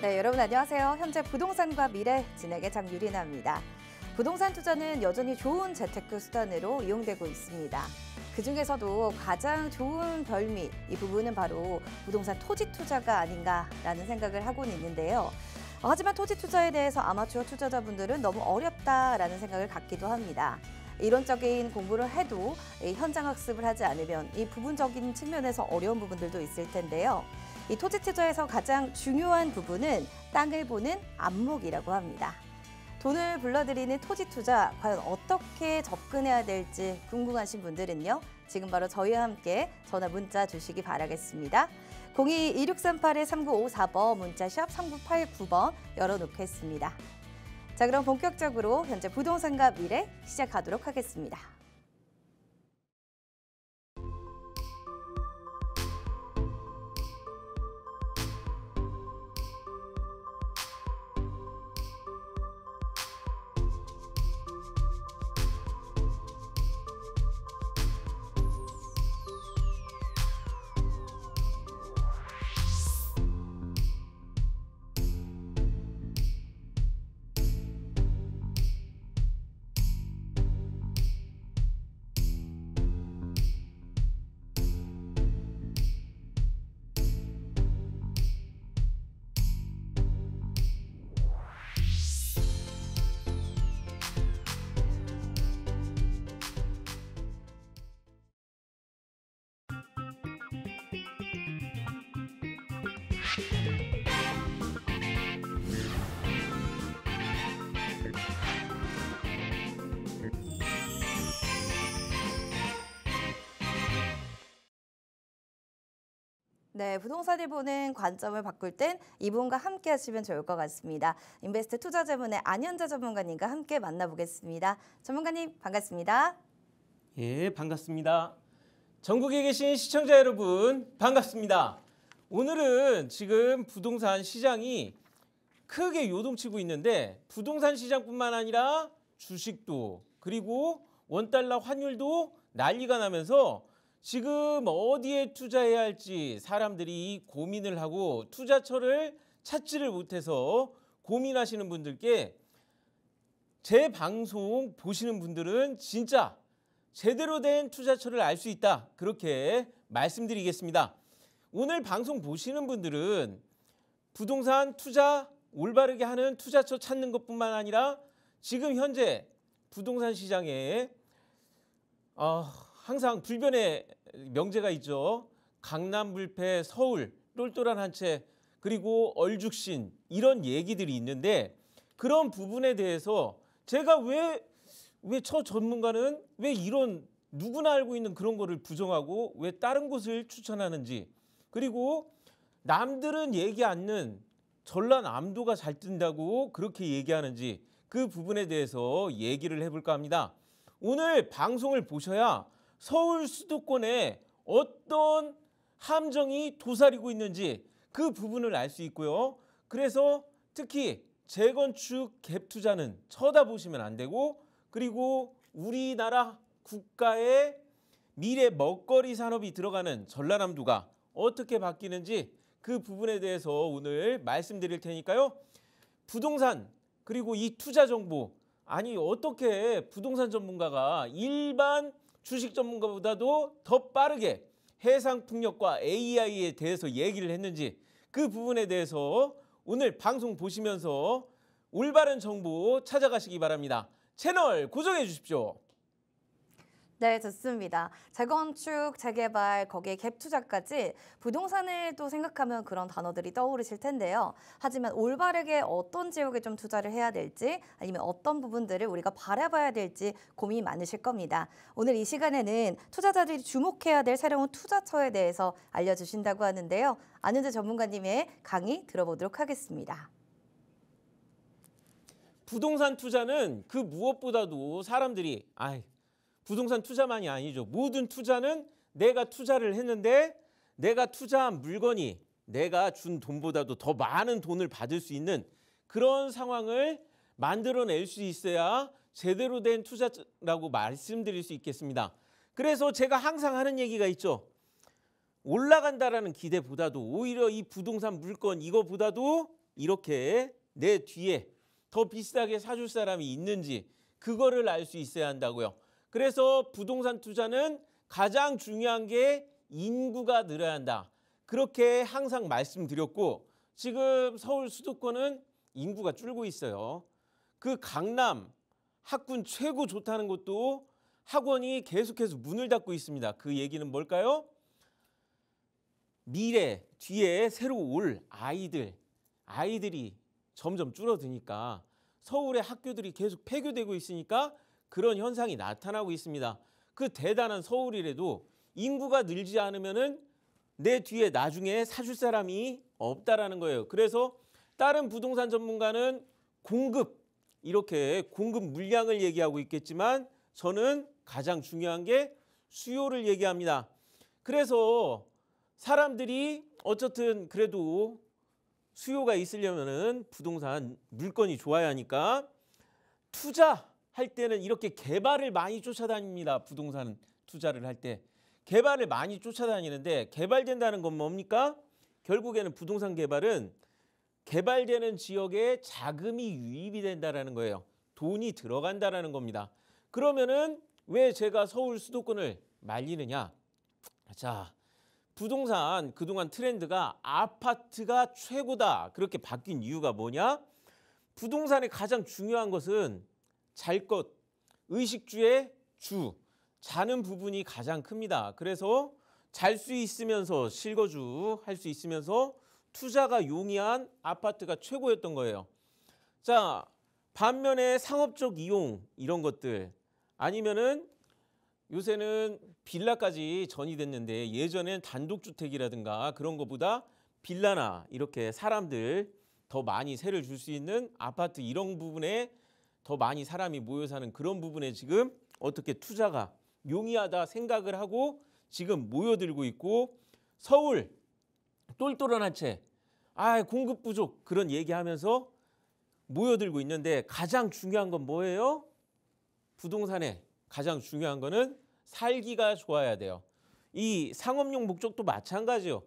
네, 여러분 안녕하세요. 현재 부동산과 미래 진행의 장유리나입니다. 부동산 투자는 여전히 좋은 재테크 수단으로 이용되고 있습니다. 그중에서도 가장 좋은 별미, 이 부분은 바로 부동산 토지 투자가 아닌가라는 생각을 하고는 있는데요. 하지만 토지 투자에 대해서 아마추어 투자자분들은 너무 어렵다라는 생각을 갖기도 합니다. 이론적인 공부를 해도 현장 학습을 하지 않으면 이 부분적인 측면에서 어려운 부분들도 있을 텐데요. 이 토지 투자에서 가장 중요한 부분은 땅을 보는 안목이라고 합니다. 돈을 불러들이는 토지 투자, 과연 어떻게 접근해야 될지 궁금하신 분들은요. 지금 바로 저희와 함께 전화 문자 주시기 바라겠습니다. 02-2638-3954번 문자샵 3989번 열어놓겠습니다. 자, 그럼 본격적으로 현재 부동산과 미래 시작하도록 하겠습니다. 네, 부동산을 보는 관점을 바꿀 땐 이분과 함께 하시면 좋을 것 같습니다. 인베스트 투자자문의 안현자 전문가님과 함께 만나보겠습니다. 전문가님 반갑습니다. 예, 반갑습니다. 전국에 계신 시청자 여러분 반갑습니다. 오늘은 지금 부동산 시장이 크게 요동치고 있는데 부동산 시장뿐만 아니라 주식도 그리고 원달러 환율도 난리가 나면서 지금 어디에 투자해야 할지 사람들이 고민을 하고 투자처를 찾지를 못해서 고민하시는 분들께 제 방송 보시는 분들은 진짜 제대로 된 투자처를 알 수 있다. 그렇게 말씀드리겠습니다. 오늘 방송 보시는 분들은 부동산 투자 올바르게 하는 투자처 찾는 것뿐만 아니라 지금 현재 부동산 시장에 항상 불변의 명제가 있죠. 강남 불패, 서울, 똘똘한 한 채, 그리고 얼죽신 이런 얘기들이 있는데 그런 부분에 대해서 제가 왜 저 전문가는 왜 이런 누구나 알고 있는 그런 거를 부정하고 왜 다른 곳을 추천하는지 그리고 남들은 얘기 않는 전라남도가 잘 뜬다고 그렇게 얘기하는지 그 부분에 대해서 얘기를 해볼까 합니다. 오늘 방송을 보셔야 서울 수도권에 어떤 함정이 도사리고 있는지 그 부분을 알 수 있고요. 그래서 특히 재건축 갭 투자는 쳐다보시면 안 되고 그리고 우리나라 국가의 미래 먹거리 산업이 들어가는 전라남도가 어떻게 바뀌는지 그 부분에 대해서 오늘 말씀드릴 테니까요. 부동산 그리고 이 투자 정보 아니 어떻게 부동산 전문가가 일반 주식 전문가보다도 더 빠르게 해상풍력과 AI에 대해서 얘기를 했는지 그 부분에 대해서 오늘 방송 보시면서 올바른 정보 찾아가시기 바랍니다. 채널 고정해 주십시오. 네, 좋습니다. 재건축, 재개발, 거기에 갭 투자까지 부동산을 또 생각하면 그런 단어들이 떠오르실 텐데요. 하지만 올바르게 어떤 지역에 좀 투자를 해야 될지 아니면 어떤 부분들을 우리가 바라봐야 될지 고민이 많으실 겁니다. 오늘 이 시간에는 투자자들이 주목해야 될 새로운 투자처에 대해서 알려주신다고 하는데요. 안현재 전문가님의 강의 들어보도록 하겠습니다. 부동산 투자는 그 무엇보다도 사람들이 부동산 투자만이 아니죠. 모든 투자는 내가 투자를 했는데 내가 투자한 물건이 내가 준 돈보다도 더 많은 돈을 받을 수 있는 그런 상황을 만들어낼 수 있어야 제대로 된 투자라고 말씀드릴 수 있겠습니다. 그래서 제가 항상 하는 얘기가 있죠. 올라간다라는 기대보다도 오히려 이 부동산 물건 이거보다도 이렇게 내 뒤에 더 비싸게 사줄 사람이 있는지 그거를 알 수 있어야 한다고요. 그래서 부동산 투자는 가장 중요한 게 인구가 늘어야 한다. 그렇게 항상 말씀드렸고 지금 서울 수도권은 인구가 줄고 있어요. 그 강남 학군 최고 좋다는 곳도 학원이 계속해서 문을 닫고 있습니다. 그 얘기는 뭘까요? 미래 뒤에 새로 올 아이들이 점점 줄어드니까 서울의 학교들이 계속 폐교되고 있으니까 그런 현상이 나타나고 있습니다. 그 대단한 서울이라도 인구가 늘지 않으면은 내 뒤에 나중에 사줄 사람이 없다라는 거예요. 그래서 다른 부동산 전문가는 이렇게 공급 물량을 얘기하고 있겠지만 저는 가장 중요한 게 수요를 얘기합니다. 그래서 사람들이 어쨌든 그래도 수요가 있으려면은 부동산 물건이 좋아야 하니까 투자할 때는 이렇게 개발을 많이 쫓아다닙니다. 부동산 투자를 할 때 개발을 많이 쫓아다니는데 개발된다는 건 뭡니까? 결국에는 부동산 개발은 개발되는 지역에 자금이 유입이 된다라는 거예요. 돈이 들어간다라는 겁니다. 그러면은 왜 제가 서울 수도권을 말리느냐? 자, 부동산 그동안 트렌드가 아파트가 최고다 그렇게 바뀐 이유가 뭐냐? 부동산의 가장 중요한 것은 잘 것, 의식주의 주, 자는 부분이 가장 큽니다. 그래서 잘 수 있으면서 실거주 할 수 있으면서 투자가 용이한 아파트가 최고였던 거예요. 자, 반면에 상업적 이용 이런 것들 아니면은 요새는 빌라까지 전이 됐는데 예전엔 단독주택이라든가 그런 것보다 빌라나 이렇게 사람들 더 많이 세를 줄 수 있는 아파트 이런 부분에 더 많이 사람이 모여 사는 그런 부분에 지금 어떻게 투자가 용이하다 생각을 하고 지금 모여들고 있고 서울 똘똘한 한 채 공급 부족 그런 얘기하면서 모여들고 있는데 가장 중요한 건 뭐예요? 부동산에 가장 중요한 거는 살기가 좋아야 돼요. 이 상업용 목적도 마찬가지요.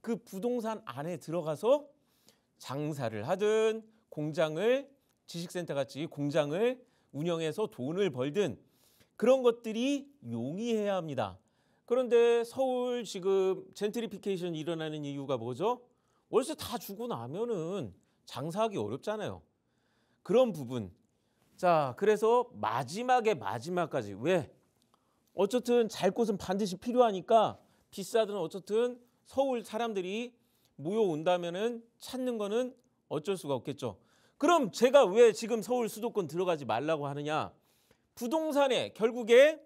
그 부동산 안에 들어가서 장사를 하든 공장을 지식센터 같이 공장을 운영해서 돈을 벌든 그런 것들이 용이해야 합니다. 그런데 서울 지금 젠트리피케이션 일어나는 이유가 뭐죠? 월세 다 주고 나면은 장사하기 어렵잖아요. 그런 부분. 자, 그래서 마지막까지 왜? 어쨌든 잘 곳은 반드시 필요하니까 비싸든 어쨌든 서울 사람들이 모여온다면은 찾는 거는 어쩔 수가 없겠죠. 그럼 제가 왜 지금 서울 수도권 들어가지 말라고 하느냐? 부동산에 결국에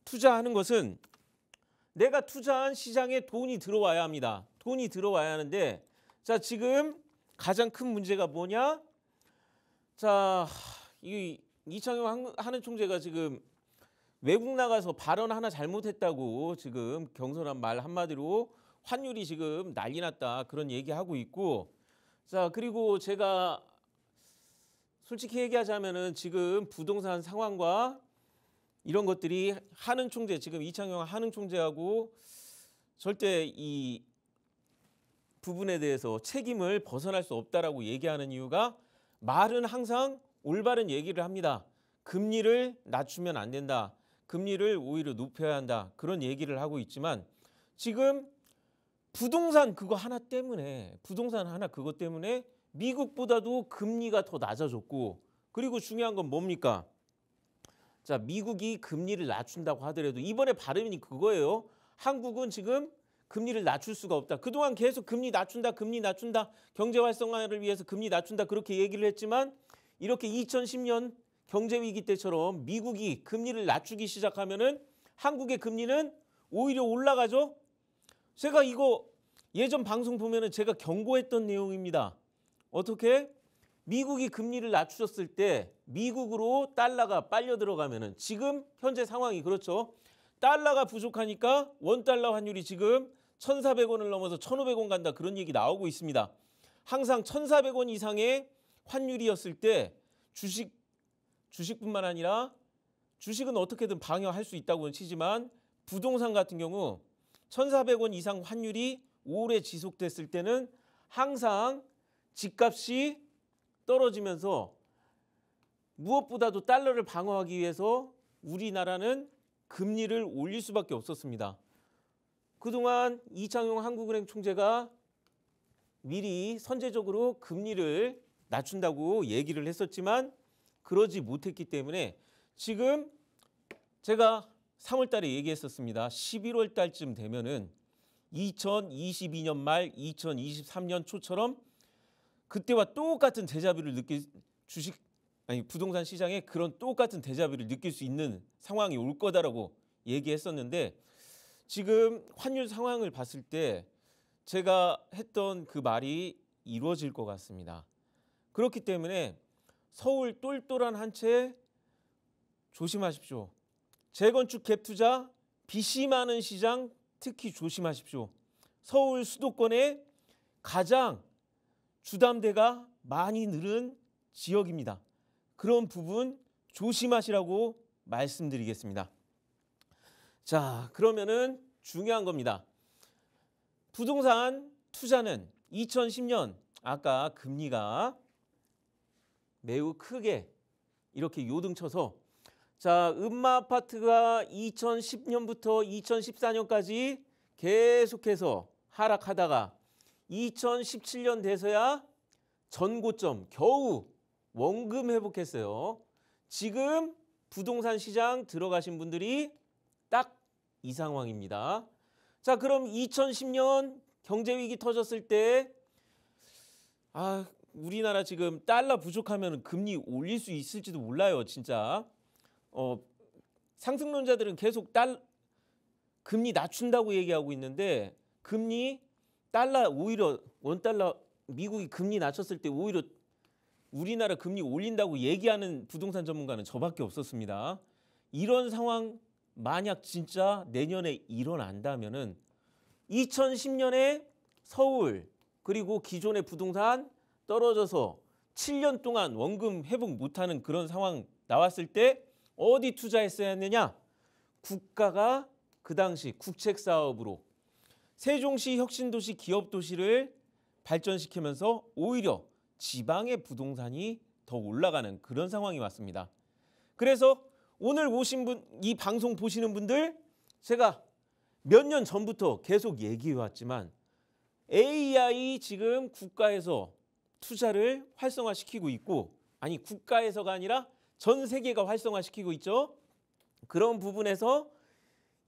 투자하는 것은 내가 투자한 시장에 돈이 들어와야 합니다. 돈이 들어와야 하는데 자, 지금 가장 큰 문제가 뭐냐? 자, 이 이창용 하는 총재가 지금 외국 나가서 발언 하나 잘못했다고 지금 경솔한 말 한마디로 환율이 지금 난리 났다 그런 얘기하고 있고 자, 그리고 제가 솔직히 얘기하자면은 지금 부동산 상황과 이런 것들이 하는 총재 지금 이창용 하는 총재하고 절대 이 부분에 대해서 책임을 벗어날 수 없다라고 얘기하는 이유가 말은 항상 올바른 얘기를 합니다. 금리를 낮추면 안 된다. 금리를 오히려 높여야 한다. 그런 얘기를 하고 있지만 지금 부동산 그거 하나 때문에 그것 때문에 미국보다도 금리가 더 낮아졌고 그리고 중요한 건 뭡니까? 자, 미국이 금리를 낮춘다고 하더라도 이번에 발음이 그거예요. 한국은 지금 금리를 낮출 수가 없다. 그동안 계속 금리 낮춘다. 경제 활성화를 위해서 금리 낮춘다. 그렇게 얘기를 했지만 이렇게 2010년 경제위기 때처럼 미국이 금리를 낮추기 시작하면은 한국의 금리는 오히려 올라가죠. 제가 이거 예전 방송 보면은 제가 경고했던 내용입니다. 어떻게? 미국이 금리를 낮추었을 때 미국으로 달러가 빨려 들어가면은 지금 현재 상황이 그렇죠. 달러가 부족하니까 원달러 환율이 지금 1,400원을 넘어서 1,500원 간다 그런 얘기 나오고 있습니다. 항상 1,400원 이상의 환율이었을 때 주식뿐만 아니라 주식은 어떻게든 방어할 수 있다고는 치지만 부동산 같은 경우 1,400원 이상 환율이 오래 지속됐을 때는 항상 집값이 떨어지면서 무엇보다도 달러를 방어하기 위해서 우리나라는 금리를 올릴 수밖에 없었습니다. 그동안 이창용 한국은행 총재가 미리 선제적으로 금리를 낮춘다고 얘기를 했었지만 그러지 못했기 때문에 지금 제가 3월 달에 얘기했었습니다. 11월 달쯤 되면은 2022년 말 2023년 초처럼 그때와 똑같은 데자뷰를 느낄 부동산 시장에 그런 똑같은 데자뷰를 느낄 수 있는 상황이 올 거다라고 얘기했었는데 지금 환율 상황을 봤을 때 제가 했던 그 말이 이루어질 것 같습니다. 그렇기 때문에 서울 똘똘한 한 채 조심하십시오. 재건축 갭 투자, 빚이 많은 시장 특히 조심하십시오. 서울 수도권에 가장 주담대가 많이 늘은 지역입니다. 그런 부분 조심하시라고 말씀드리겠습니다. 자, 그러면은 중요한 겁니다. 부동산 투자는 2010년 아까 금리가 매우 크게 이렇게 요등쳐서 자, 음마 아파트가 2010년부터 2014년까지 계속해서 하락하다가 2017년 돼서야 전고점 겨우 원금 회복했어요. 지금 부동산 시장 들어가신 분들이 딱 이 상황입니다. 자, 그럼 2010년 경제위기 터졌을 때 우리나라 지금 달러 부족하면 금리 올릴 수 있을지도 몰라요. 진짜. 상승론자들은 계속 금리 낮춘다고 얘기하고 있는데 금리 달러 오히려 원달러 미국이 금리 낮췄을 때 오히려 우리나라 금리 올린다고 얘기하는 부동산 전문가는 저밖에 없었습니다. 이런 상황 만약 진짜 내년에 일어난다면은 2010년에 서울 그리고 기존의 부동산 떨어져서 7년 동안 원금 회복 못하는 그런 상황 나왔을 때 어디 투자했어야 했느냐? 국가가 그 당시 국책사업으로 세종시 혁신도시 기업도시를 발전시키면서 오히려 지방의 부동산이 더 올라가는 그런 상황이 왔습니다. 그래서 오늘 오신 분, 이 방송 보시는 분들 제가 몇 년 전부터 계속 얘기해 왔지만 AI 지금 국가에서 투자를 활성화시키고 있고 아니 국가에서가 아니라 전 세계가 활성화시키고 있죠. 그런 부분에서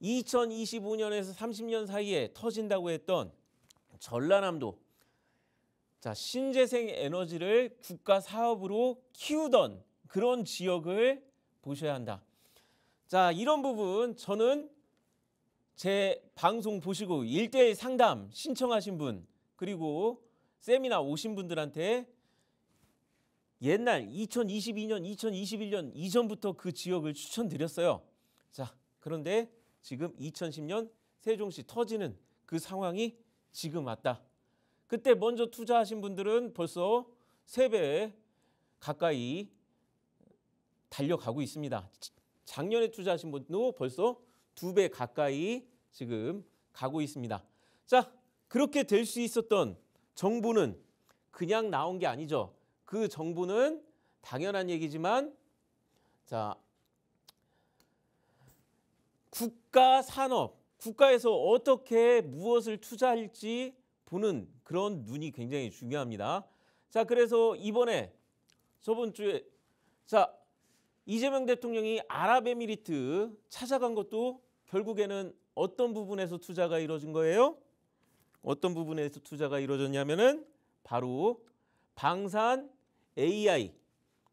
2025년에서 30년 사이에 터진다고 했던 전라남도 자, 신재생 에너지를 국가 사업으로 키우던 그런 지역을 보셔야 한다. 자, 이런 부분 저는 제 방송 보시고 1:1 상담 신청하신 분 그리고 세미나 오신 분들한테 옛날 2022년, 2021년 이전부터 그 지역을 추천드렸어요. 자, 그런데 지금 2010년 세종시 터지는 그 상황이 지금 왔다. 그때 먼저 투자하신 분들은 벌써 3배 가까이 달려가고 있습니다. 작년에 투자하신 분도 벌써 2배 가까이 지금 가고 있습니다. 자, 그렇게 될 수 있었던 정보는 그냥 나온 게 아니죠. 그 정보는 당연한 얘기지만 자, 국가 산업, 국가에서 어떻게 무엇을 투자할지 보는 그런 눈이 굉장히 중요합니다. 자, 그래서 이번에 저번 주에 자, 이재명 대통령이 아랍에미리트 찾아간 것도 결국에는 어떤 부분에서 투자가 이루어진 거예요? 어떤 부분에서 투자가 이루어졌냐면은 바로 방산 AI,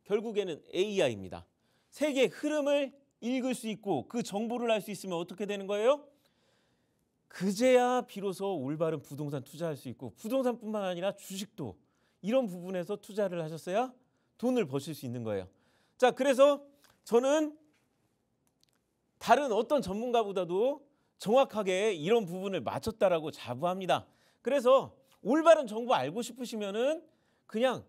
결국에는 AI입니다. 세계 흐름을 읽을 수 있고 그 정보를 알 수 있으면 어떻게 되는 거예요? 그제야 비로소 올바른 부동산 투자할 수 있고 부동산뿐만 아니라 주식도 이런 부분에서 투자를 하셨어야 돈을 버실 수 있는 거예요. 자, 그래서 저는 다른 어떤 전문가보다도 정확하게 이런 부분을 맞췄다라고 자부합니다. 그래서 올바른 정보 알고 싶으시면은 그냥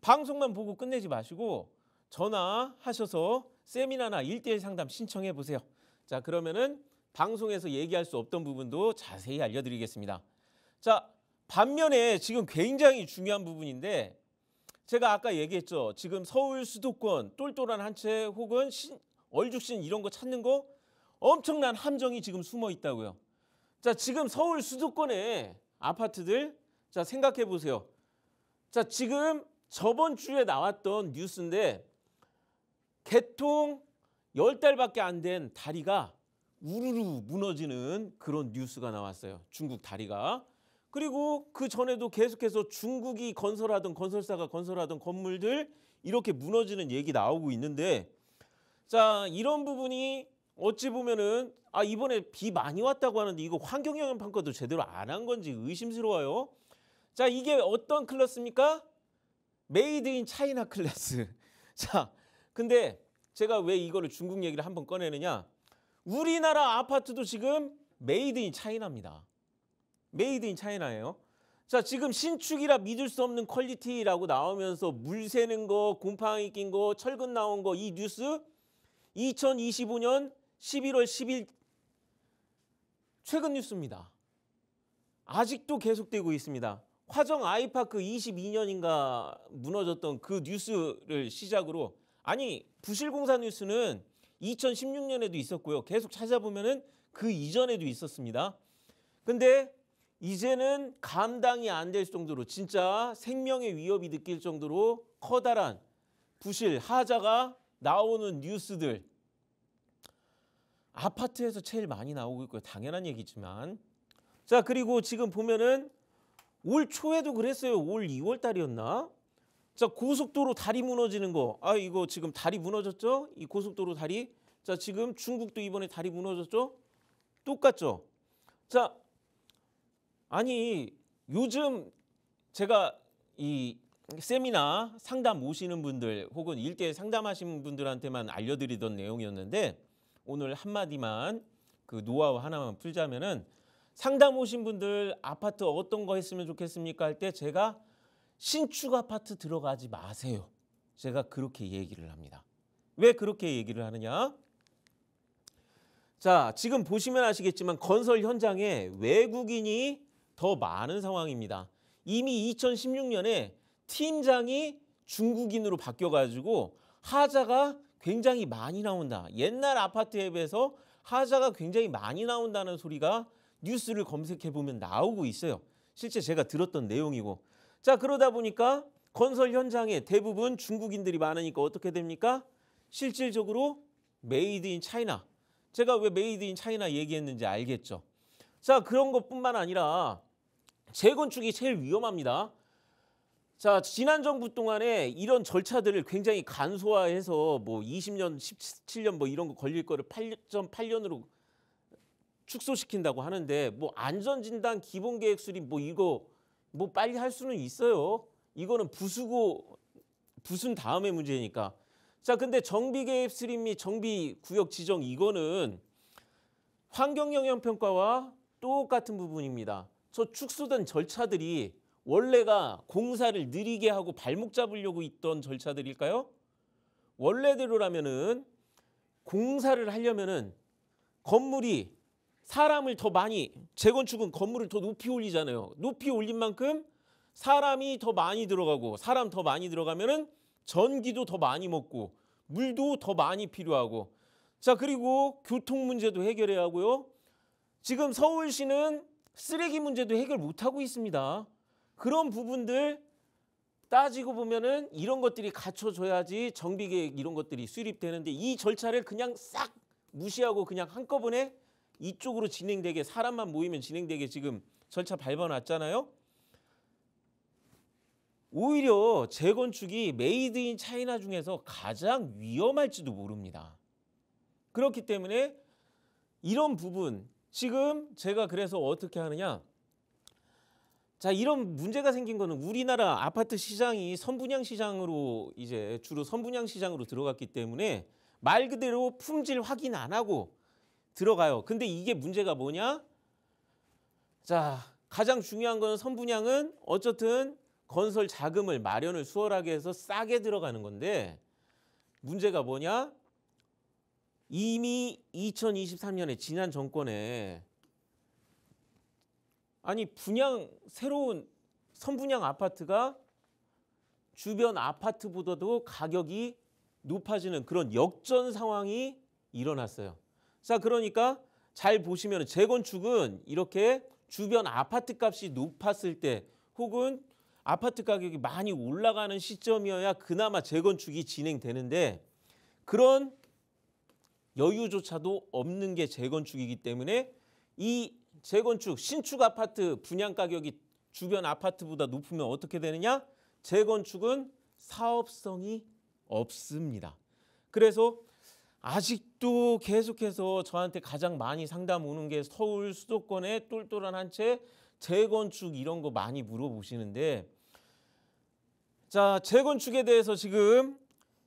방송만 보고 끝내지 마시고 전화하셔서 세미나나 1:1 상담 신청해 보세요. 자, 그러면은 방송에서 얘기할 수 없던 부분도 자세히 알려드리겠습니다. 자, 반면에 지금 굉장히 중요한 부분인데 제가 아까 얘기했죠. 지금 서울 수도권 똘똘한 한 채 혹은 얼죽신 이런 거 찾는 거 엄청난 함정이 지금 숨어 있다고요. 자, 지금 서울 수도권의 아파트들 자, 생각해 보세요. 자, 지금 저번 주에 나왔던 뉴스인데 개통 10달밖에 안 된 다리가 우르르 무너지는 그런 뉴스가 나왔어요. 중국 다리가. 그리고 그 전에도 계속해서 중국이 건설하던 건설사가 건설하던 건물들 이렇게 무너지는 얘기 나오고 있는데 자, 이런 부분이 어찌 보면은 이번에 비 많이 왔다고 하는데 이거 환경영향 평가도 제대로 안 한 건지 의심스러워요. 자, 이게 어떤 클래스입니까? 메이드 인 차이나 클래스. 자, 근데 제가 왜 이거를 중국 얘기를 한번 꺼내느냐? 우리나라 아파트도 지금 메이드 인 차이나입니다. 메이드 인 차이나예요. 자, 지금 신축이라 믿을 수 없는 퀄리티라고 나오면서 물 새는 거, 곰팡이 낀 거, 철근 나온 거 이 뉴스 2025년 11월 10일 최근 뉴스입니다. 아직도 계속되고 있습니다. 화정 아이파크 22년인가 무너졌던 그 뉴스를 시작으로 부실공사 뉴스는 2016년에도 있었고요. 계속 찾아보면은 그 이전에도 있었습니다. 근데 이제는 감당이 안 될 정도로 진짜 생명의 위협이 느낄 정도로 커다란 부실, 하자가 나오는 뉴스들 아파트에서 제일 많이 나오고 있고요. 당연한 얘기지만 자, 그리고 지금 보면은 올 초에도 그랬어요. 올 2월 달이었나? 자, 고속도로 다리 무너지는 거. 이거 지금 다리 무너졌죠? 이 고속도로 다리. 자, 지금 중국도 이번에 다리 무너졌죠? 똑같죠? 자, 요즘 제가 이 세미나 상담 오시는 분들 혹은 일대 상담하시는 분들한테만 알려드리던 내용이었는데 오늘 한마디만 그 노하우 하나만 풀자면은 상담 오신 분들 아파트 어떤 거 했으면 좋겠습니까? 할 때 제가 신축 아파트 들어가지 마세요. 제가 그렇게 얘기를 합니다. 왜 그렇게 얘기를 하느냐? 자, 지금 보시면 아시겠지만 건설 현장에 외국인이 더 많은 상황입니다. 이미 2016년에 팀장이 중국인으로 바뀌어가지고 하자가 굉장히 많이 나온다. 옛날 아파트에 비해서 하자가 굉장히 많이 나온다는 소리가 뉴스를 검색해보면 나오고 있어요. 실제 제가 들었던 내용이고. 자, 그러다 보니까 건설 현장에 대부분 중국인들이 많으니까 어떻게 됩니까? 실질적으로 메이드 인 차이나. 제가 왜 메이드 인 차이나 얘기했는지 알겠죠? 자, 그런 것뿐만 아니라 재건축이 제일 위험합니다. 자, 지난 정부 동안에 이런 절차들을 굉장히 간소화해서 20년, 17년 이런 거 걸릴 거를 8.8년으로 축소시킨다고 하는데 안전진단 기본계획 수립 이거 빨리 할 수는 있어요. 이거는 부순 다음의 문제니까. 자, 근데 정비계획 수립 및 정비구역 지정 이거는 환경영향평가와 똑같은 부분입니다. 저 축소된 절차들이 원래가 공사를 느리게 하고 발목 잡으려고 있던 절차들일까요? 원래대로라면은 공사를 하려면은 건물이 사람을 더 많이 재건축은 건물을 더 높이 올리잖아요. 높이 올린 만큼 사람이 더 많이 들어가고 사람 더 많이 들어가면은 전기도 더 많이 먹고 물도 더 많이 필요하고 자, 그리고 교통 문제도 해결해야 하고요. 지금 서울시는 쓰레기 문제도 해결 못하고 있습니다. 그런 부분들 따지고 보면은 이런 것들이 갖춰져야지 정비계획 이런 것들이 수립되는데 이 절차를 그냥 싹 무시하고 그냥 한꺼번에 이쪽으로 진행되게 사람만 모이면 진행되게 지금 절차 밟아놨잖아요. 오히려 재건축이 메이드 인 차이나 중에서 가장 위험할지도 모릅니다. 그렇기 때문에 이런 부분 지금 제가 그래서 어떻게 하느냐. 자, 이런 문제가 생긴 거는 우리나라 아파트 시장이 선분양 시장으로 이제 주로 선분양 시장으로 들어갔기 때문에 말 그대로 품질 확인 안 하고 들어가요. 근데 이게 문제가 뭐냐? 자, 가장 중요한 거는 선분양은 어쨌든 건설 자금을 마련을 수월하게 해서 싸게 들어가는 건데 문제가 뭐냐? 이미 2023년에 지난 정권에 아니 새로운 선분양 아파트가 주변 아파트보다도 가격이 높아지는 그런 역전 상황이 일어났어요. 자, 그러니까 잘 보시면 재건축은 이렇게 주변 아파트 값이 높았을 때 혹은 아파트 가격이 많이 올라가는 시점이어야 그나마 재건축이 진행되는데 그런 여유조차도 없는 게 재건축이기 때문에 이 재건축, 신축 아파트 분양 가격이 주변 아파트보다 높으면 어떻게 되느냐? 재건축은 사업성이 없습니다. 그래서 아직도 계속해서 저한테 가장 많이 상담 오는 게 서울 수도권의 똘똘한 한 채 재건축 이런 거 많이 물어보시는데 자, 재건축에 대해서 지금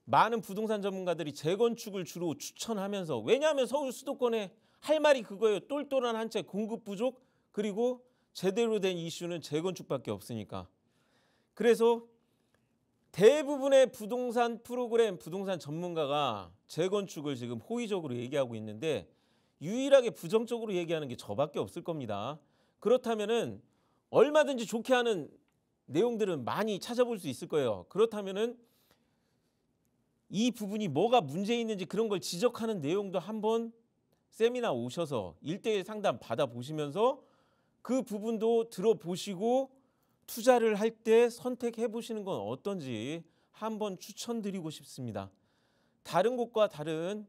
많은 부동산 전문가들이 재건축을 주로 추천하면서 왜냐하면 서울 수도권에 할 말이 그거예요. 똘똘한 한 채 공급 부족 그리고 제대로 된 이슈는 재건축밖에 없으니까. 그래서 대부분의 부동산 프로그램, 부동산 전문가가 재건축을 지금 호의적으로 얘기하고 있는데 유일하게 부정적으로 얘기하는 게 저밖에 없을 겁니다. 그렇다면은 얼마든지 좋게 하는 내용들은 많이 찾아볼 수 있을 거예요. 그렇다면은 이 부분이 뭐가 문제 있는지 그런 걸 지적하는 내용도 한번 세미나 오셔서 1:1 상담 받아보시면서 그 부분도 들어보시고 투자를 할 때 선택해 보시는 건 어떤지 한번 추천드리고 싶습니다. 다른 곳과 다른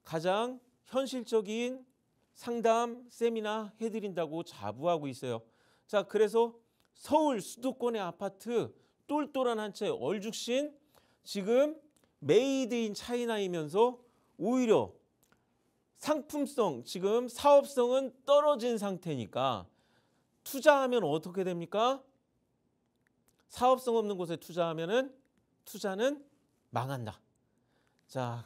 가장 현실적인 상담 세미나 해드린다고 자부하고 있어요. 자, 그래서 서울 수도권의 아파트 똘똘한 한 채 얼죽신 지금 메이드 인 차이나이면서 오히려 상품성, 지금 사업성은 떨어진 상태니까 투자하면 어떻게 됩니까? 사업성 없는 곳에 투자하면은 투자는 망한다. 자,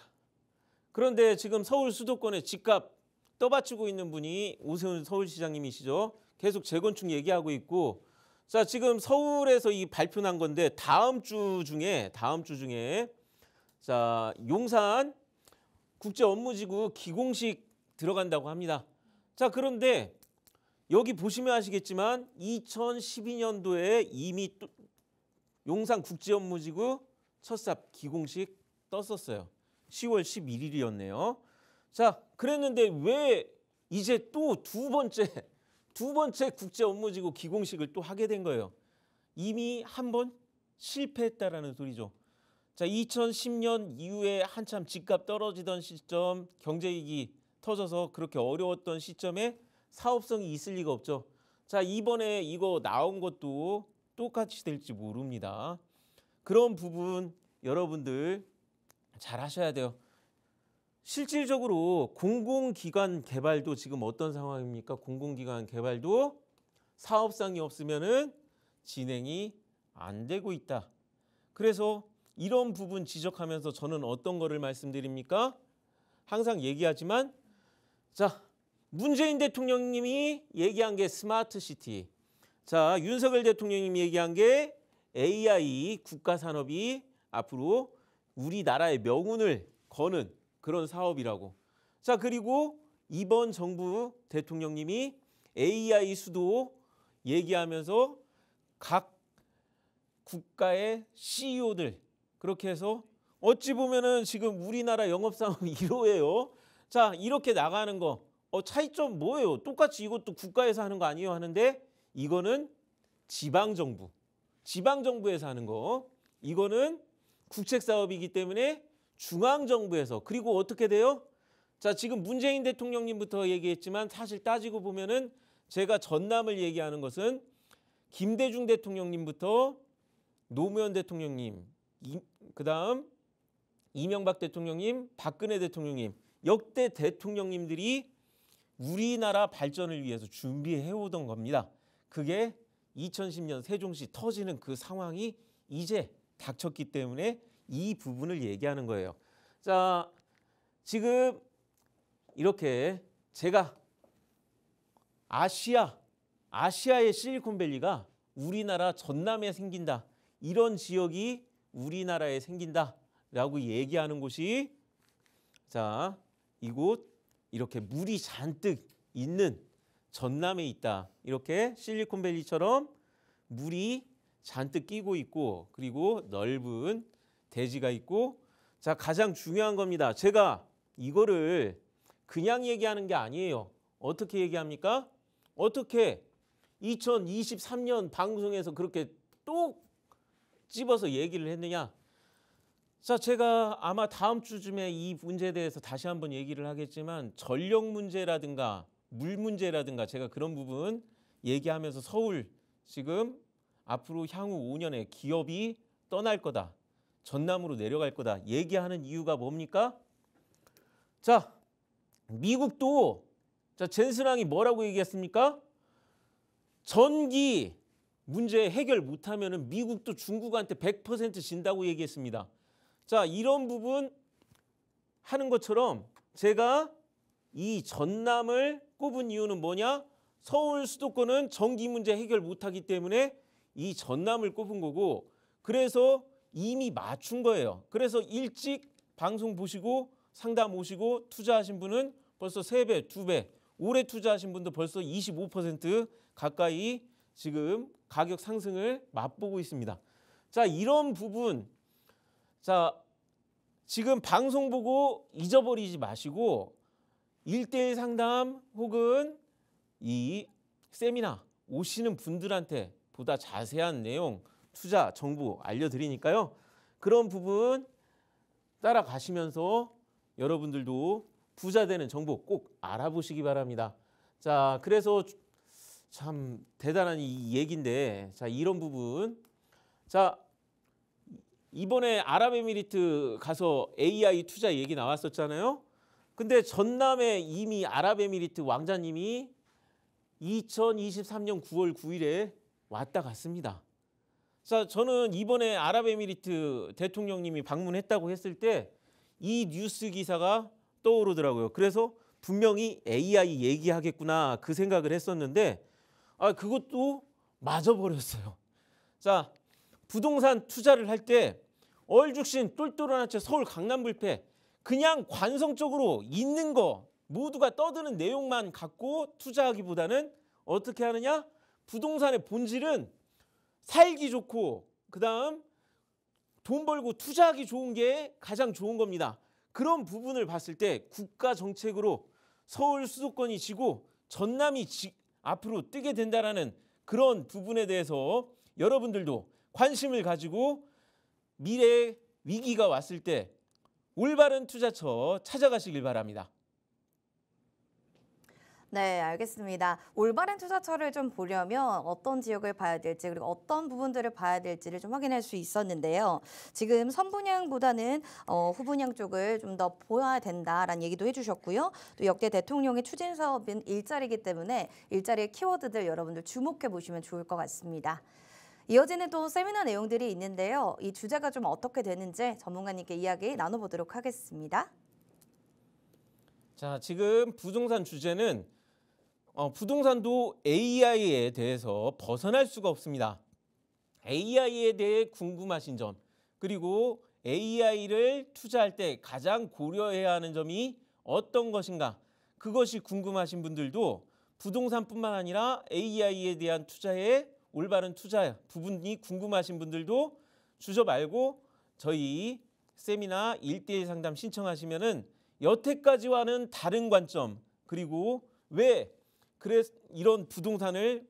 그런데 지금 서울 수도권에 집값 떠받치고 있는 분이 오세훈 서울시장님이시죠. 계속 재건축 얘기하고 있고 자, 지금 서울에서 이 발표난 건데 다음 주 중에 자, 용산 국제업무지구 기공식 들어간다고 합니다. 자, 그런데 여기 보시면 아시겠지만 2012년도에 이미 용산 국제업무지구 첫삽 기공식 떴었어요. 10월 11일이었네요. 자, 그랬는데 왜 이제 또 두 번째 국제업무지구 기공식을 또 하게 된 거예요. 이미 한 번 실패했다라는 소리죠. 자, 2010년 이후에 한참 집값 떨어지던 시점, 경제위기 터져서 그렇게 어려웠던 시점에 사업성이 있을 리가 없죠. 자, 이번에 이거 나온 것도 똑같이 될지 모릅니다. 그런 부분 여러분들 잘 하셔야 돼요. 실질적으로 공공기관 개발도 지금 어떤 상황입니까? 공공기관 개발도 사업성이 없으면은 진행이 안 되고 있다. 그래서 이런 부분 지적하면서 저는 어떤 거를 말씀드립니까? 항상 얘기하지만 자, 문재인 대통령님이 얘기한 게 스마트 시티. 자, 윤석열 대통령님이 얘기한 게 AI 국가 산업이 앞으로 우리나라의 명운을 거는 그런 사업이라고. 자, 그리고 이번 정부 대통령님이 AI 수도 얘기하면서 각 국가의 CEO들 그렇게 해서 어찌 보면은 지금 우리나라 영업사업 1호예요. 자, 이렇게 나가는 거 차이점 뭐예요? 똑같이 이것도 국가에서 하는 거 아니에요? 하는데 이거는 지방정부에서 하는 거. 이거는 국책사업이기 때문에 중앙정부에서. 그리고 어떻게 돼요? 자, 지금 문재인 대통령님부터 얘기했지만 사실 따지고 보면은 제가 전남을 얘기하는 것은 김대중 대통령님부터 노무현 대통령님, 그다음 이명박 대통령님, 박근혜 대통령님, 역대 대통령님들이 우리나라 발전을 위해서 준비해오던 겁니다. 그게 2010년 세종시 터지는 그 상황이 이제 닥쳤기 때문에 이 부분을 얘기하는 거예요. 자, 지금 이렇게 제가 아시아의 실리콘밸리가 우리나라 전남에 생긴다. 이런 지역이 우리나라에 생긴다라고 얘기하는 곳이 자, 이곳 이렇게 물이 잔뜩 있는 전남에 있다. 이렇게 실리콘밸리처럼 물이 잔뜩 끼고 있고 그리고 넓은 대지가 있고 자 가장 중요한 겁니다. 제가 이거를 그냥 얘기하는 게 아니에요. 어떻게 얘기합니까? 어떻게 2023년 방송에서 그렇게 또 집어서 얘기를 했느냐? 자, 제가 아마 다음 주쯤에 이 문제에 대해서 다시 한번 얘기를 하겠지만 전력 문제라든가 물 문제라든가 제가 그런 부분 얘기하면서 서울 지금 앞으로 향후 5년에 기업이 떠날 거다. 전남으로 내려갈 거다. 얘기하는 이유가 뭡니까? 자, 미국도 자, 젠스랑이 뭐라고 얘기했습니까? 전기 문제 해결 못하면은 미국도 중국한테 100% 진다고 얘기했습니다. 자, 이런 부분 하는 것처럼 제가 이 전남을 꼽은 이유는 뭐냐? 서울 수도권은 전기 문제 해결 못하기 때문에 이 전남을 꼽은 거고 그래서 이미 맞춘 거예요. 그래서 일찍 방송 보시고 상담 오시고 투자하신 분은 벌써 3배, 2배, 올해 투자하신 분도 벌써 25% 가까이 지금 가격 상승을 맛보고 있습니다. 자, 이런 부분 자, 지금 방송 보고 잊어버리지 마시고 1:1 상담 혹은 이 세미나 오시는 분들한테 보다 자세한 내용, 투자 정보 알려드리니까요. 그런 부분 따라가시면서 여러분들도 부자 되는 정보 꼭 알아보시기 바랍니다. 자, 그래서 참 대단한 이 얘기인데 자, 이런 부분 자, 이번에 아랍에미리트 가서 AI 투자 얘기 나왔었잖아요. 근데 전남에 이미 아랍에미리트 왕자님이 2023년 9월 9일에 왔다 갔습니다. 자, 저는 이번에 아랍에미리트 대통령님이 방문했다고 했을 때 이 뉴스 기사가 떠오르더라고요. 그래서 분명히 AI 얘기하겠구나 그 생각을 했었는데 그것도 맞아버렸어요. 자, 부동산 투자를 할 때 얼죽신 똘똘한 한 채 서울 강남불패 그냥 관성적으로 있는 거 모두가 떠드는 내용만 갖고 투자하기보다는 어떻게 하느냐? 부동산의 본질은 살기 좋고 그다음 돈 벌고 투자하기 좋은 게 가장 좋은 겁니다. 그런 부분을 봤을 때 국가 정책으로 서울 수도권이 지고 전남이 앞으로 뜨게 된다라는 그런 부분에 대해서 여러분들도 관심을 가지고 미래에 위기가 왔을 때 올바른 투자처 찾아가시길 바랍니다. 네, 알겠습니다. 올바른 투자처를 좀 보려면 어떤 지역을 봐야 될지 그리고 어떤 부분들을 봐야 될지를 좀 확인할 수 있었는데요. 지금 선분양보다는 후분양 쪽을 좀 더 보아야 된다라는 얘기도 해주셨고요. 또 역대 대통령의 추진 사업은 일자리이기 때문에 일자리의 키워드들 여러분들 주목해 보시면 좋을 것 같습니다. 이어지는 또 세미나 내용들이 있는데요. 이 주제가 좀 어떻게 되는지 전문가님께 이야기 나눠보도록 하겠습니다. 자, 지금 부동산 주제는 부동산도 AI에 대해서 벗어날 수가 없습니다. AI에 대해 궁금하신 점 그리고 AI를 투자할 때 가장 고려해야 하는 점이 어떤 것인가 그것이 궁금하신 분들도 부동산뿐만 아니라 AI에 대한 투자에 올바른 투자 부분이 궁금하신 분들도 주저 말고 저희 세미나 1:1 상담 신청하시면은 여태까지와는 다른 관점 그리고 왜 이런 부동산을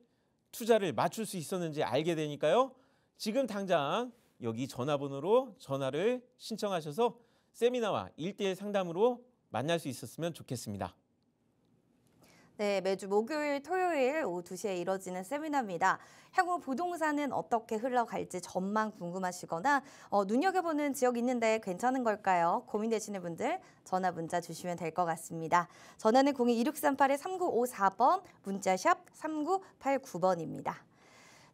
투자를 맞출 수 있었는지 알게 되니까요. 지금 당장 여기 전화번호로 전화를 신청하셔서 세미나와 1:1 상담으로 만날 수 있었으면 좋겠습니다. 네, 매주 목요일, 토요일 오후 2시에 이뤄지는 세미나입니다. 향후 부동산은 어떻게 흘러갈지 전망 궁금하시거나 눈여겨보는 지역 있는데 괜찮은 걸까요? 고민되시는 분들 전화 문자 주시면 될 것 같습니다. 전화는 02-2638-3954번, 문자샵 3989번입니다.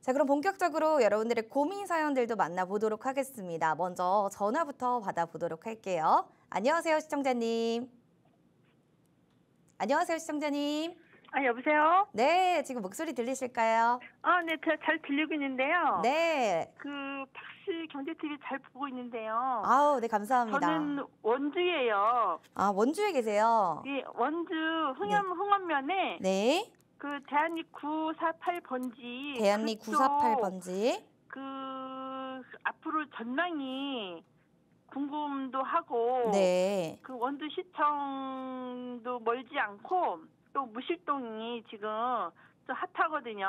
자, 그럼 본격적으로 여러분들의 고민 사연들도 만나보도록 하겠습니다. 먼저 전화부터 받아보도록 할게요. 안녕하세요, 시청자님. 안녕하세요, 시청자님. 여보세요? 네, 지금 목소리 들리실까요? 네, 잘 들리고 있는데요. 네. 박씨 경제TV 잘 보고 있는데요. 아우, 네, 감사합니다. 저는 원주예요. 원주에 계세요? 예, 원주 흥암면에 네. 그 대한립 948번지. 대한리 948번지. 그 앞으로 전망이 궁금도 하고. 네. 그 원주시청도 멀지 않고 또 무실동이 지금 좀 핫하거든요.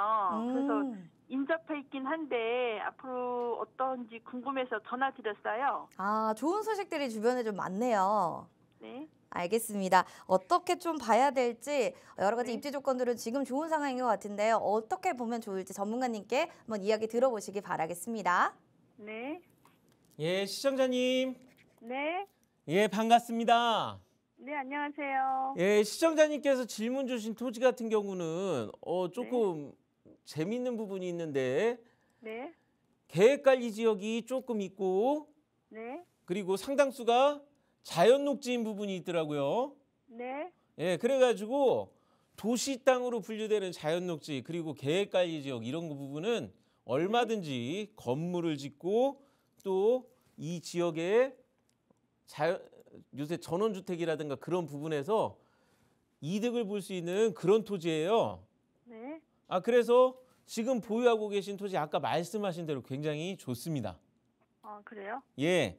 그래서 인접해 있긴 한데 앞으로 어떤지 궁금해서 전화 드렸어요. 아, 좋은 소식들이 주변에 좀 많네요. 네. 알겠습니다. 어떻게 좀 봐야 될지 여러 가지 네. 입지 조건들은 지금 좋은 상황인 것 같은데요. 어떻게 보면 좋을지 전문가님께 한번 이야기 들어보시기 바라겠습니다. 네. 예, 시청자님. 네. 예, 반갑습니다. 네, 안녕하세요. 예, 시청자님께서 질문 주신 토지 같은 경우는 조금 재밌는 부분이 있는데 네. 계획관리 지역이 조금 있고 네. 그리고 상당수가 자연 녹지인 부분이 있더라고요. 네. 예, 그래가지고 도시 땅으로 분류되는 자연 녹지 그리고 계획관리 지역 이런 거 부분은 얼마든지 건물을 짓고 또 이 지역에 요새 전원주택이라든가 그런 부분에서 이득을 볼 수 있는 그런 토지예요. 네. 그래서 지금 보유하고 계신 토지 아까 말씀하신 대로 굉장히 좋습니다. 아, 그래요? 예.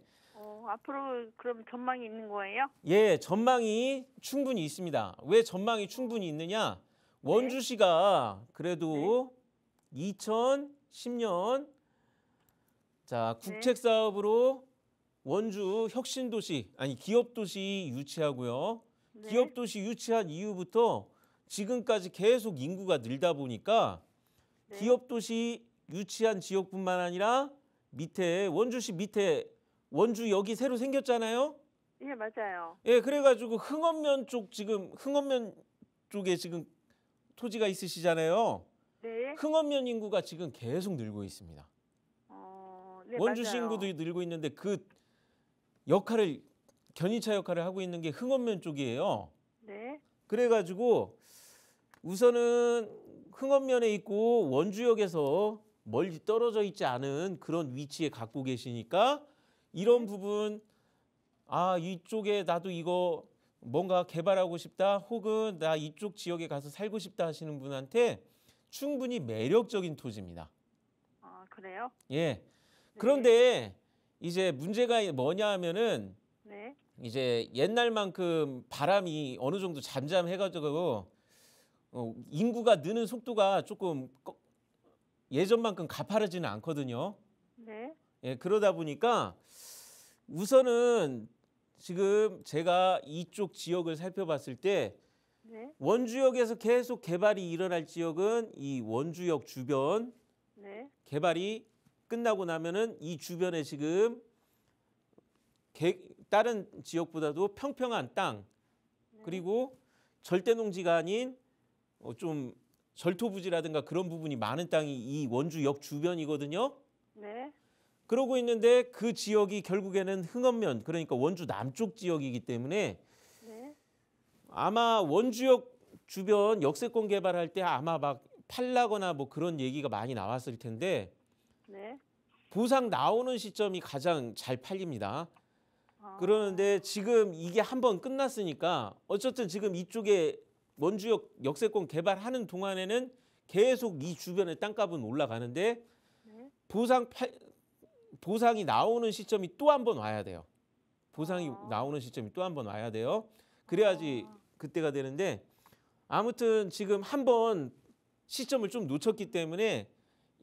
앞으로 그럼 전망이 있는 거예요? 예, 전망이 충분히 있습니다. 왜 전망이 충분히 있느냐? 원주시가 그래도 2010년 국책 사업으로 원주 혁신도시 기업도시 유치하고요. 네. 기업도시 유치한 이후부터 지금까지 계속 인구가 늘다 보니까 네. 기업도시 유치한 지역뿐만 아니라 밑에 원주시 밑에 원주역이 새로 생겼잖아요. 예, 맞아요. 예, 그래가지고 흥원면 쪽에 지금 토지가 있으시잖아요. 네. 흥원면 인구가 지금 계속 늘고 있습니다. 네, 원주시 맞아요. 인구도 늘고 있는데 그 견인차 역할을 하고 있는 게 흥원면 쪽이에요. 네. 그래가지고 우선은 흥원면에 있고 원주역에서 멀리 떨어져 있지 않은 그런 위치에 갖고 계시니까 이런 부분 이쪽에 나도 이거 뭔가 개발하고 싶다 혹은 나 이쪽 지역에 가서 살고 싶다 하시는 분한테 충분히 매력적인 토지입니다. 그래요? 예. 그런데 이제 문제가 뭐냐 하면은 네. 이제 옛날만큼 바람이 어느 정도 잠잠해가지고 인구가 느는 속도가 조금 예전만큼 가파르지는 않거든요. 네. 예, 그러다 보니까 우선은 지금 제가 이쪽 지역을 살펴봤을 때 네. 원주역에서 계속 개발이 일어날 지역은 이 원주역 주변 네. 개발이 끝나고 나면은 이 주변에 지금 다른 지역보다도 평평한 땅 그리고 절대 농지가 아닌 좀 절토부지라든가 그런 부분이 많은 땅이 이 원주역 주변이거든요. 네. 그러고 있는데 그 지역이 결국에는 흥원면 그러니까 원주 남쪽 지역이기 때문에 네. 아마 원주역 주변 역세권 개발할 때 아마 막 팔라거나 뭐 그런 얘기가 많이 나왔을 텐데 네. 보상 나오는 시점이 가장 잘 팔립니다. 그러는데 지금 이게 한번 끝났으니까 어쨌든 지금 이쪽에 원주역 역세권 개발하는 동안에는 계속 이 주변의 땅값은 올라가는데 보상이 나오는 시점이 또 한 번 와야 돼요. 보상이 나오는 시점이 또 한 번 와야 돼요. 그래야지 그때가 되는데 아무튼 지금 한 번 시점을 좀 놓쳤기 때문에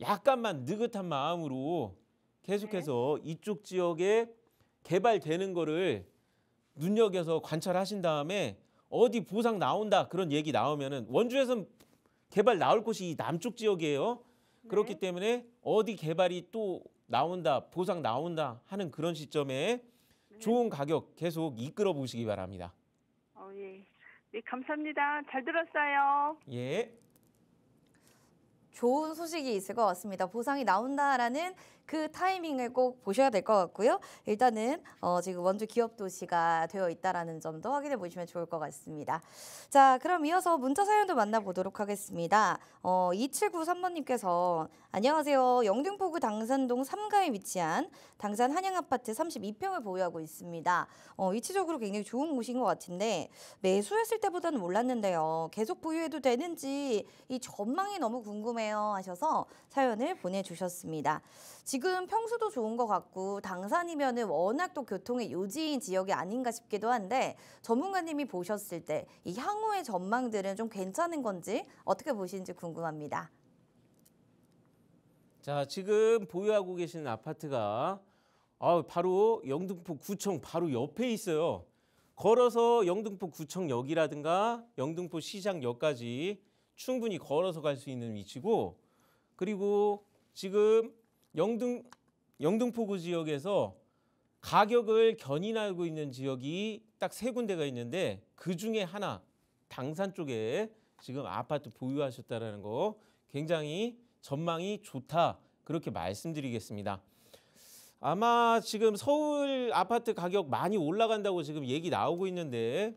약간만 느긋한 마음으로 계속해서 이쪽 지역에 개발되는 거를 눈여겨서 관찰하신 다음에 어디 보상 나온다 그런 얘기 나오면은 원주에서는 개발 나올 곳이 이 남쪽 지역이에요. 그렇기 때문에 어디 개발이 또 나온다 보상 나온다 하는 그런 시점에 좋은 가격 계속 이끌어 보시기 바랍니다. 예. 네, 감사합니다. 잘 들었어요. 예. 좋은 소식이 있을 것 같습니다. 보상이 나온다라는 그 타이밍을 꼭 보셔야 될 것 같고요. 일단은 지금 원주 기업도시가 되어 있다라는 점도 확인해 보시면 좋을 것 같습니다. 자, 그럼 이어서 문자 사연도 만나보도록 하겠습니다. 2793번님께서 안녕하세요. 영등포구 당산동 3가에 위치한 당산 한양아파트 32평을 보유하고 있습니다. 위치적으로 굉장히 좋은 곳인 것 같은데 매수했을 때보다는 몰랐는데요. 계속 보유해도 되는지 이 전망이 너무 궁금해요 하셔서 사연을 보내주셨습니다. 지금 평수도 좋은 것 같고 당산이면은 워낙 또 교통의 요지인 지역이 아닌가 싶기도 한데 전문가님이 보셨을 때 이 향후의 전망들은 좀 괜찮은 건지 어떻게 보시는지 궁금합니다. 자, 지금 보유하고 계신 아파트가 바로 영등포 구청 바로 옆에 있어요. 걸어서 영등포 구청역이라든가 영등포 시장역까지 충분히 걸어서 갈 수 있는 위치고, 그리고 지금 영등포구 지역에서 가격을 견인하고 있는 지역이 딱 3군데가 있는데 그 중에 하나 당산 쪽에 지금 아파트 보유하셨다는 거 굉장히 전망이 좋다, 그렇게 말씀드리겠습니다. 아마 지금 서울 아파트 가격 많이 올라간다고 지금 얘기 나오고 있는데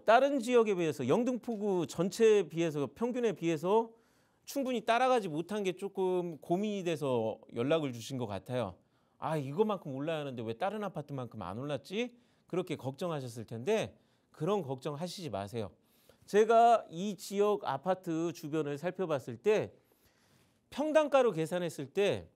다른 지역에 비해서 영등포구 전체에 비해서 평균에 비해서 충분히 따라가지 못한 게 조금 고민이 돼서 연락을 주신 것 같아요. 이거만큼 올라야 하는데 왜 다른 아파트만큼 안 올랐지? 그렇게 걱정하셨을 텐데 그런 걱정하시지 마세요. 제가 이 지역 아파트 주변을 살펴봤을 때 평당가로 계산했을 때